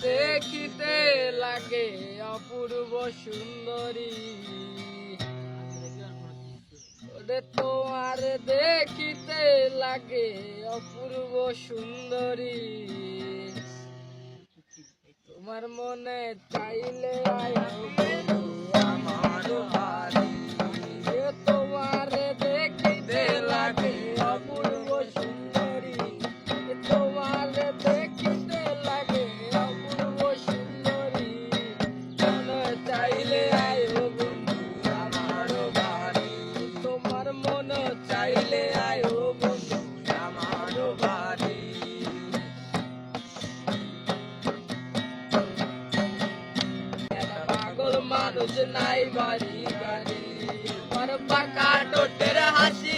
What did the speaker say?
দেখিতে লাগে অপূর্ব সুন্দরী, ওরে তোমার দেখিতে লাগে অপূর্ব সুন্দরী, তোমার মনে চাইলে আয়ো বন্ধু আমার বাড়ি, তোমার দেখিতে লাগে অপূর্ব সুন্দরী, তোমার দেখিতে লাগে অপূর্ব সুন্দরী, মনে চাইলে আয়ো বন্ধু আমার বাড়ি, তোমার মনে চাইলে আয়ো বন্ধু আমার বাড়ি। পাগল মানুষ নাই বাড়ি গাড়ি, পাকা টোটের হাসি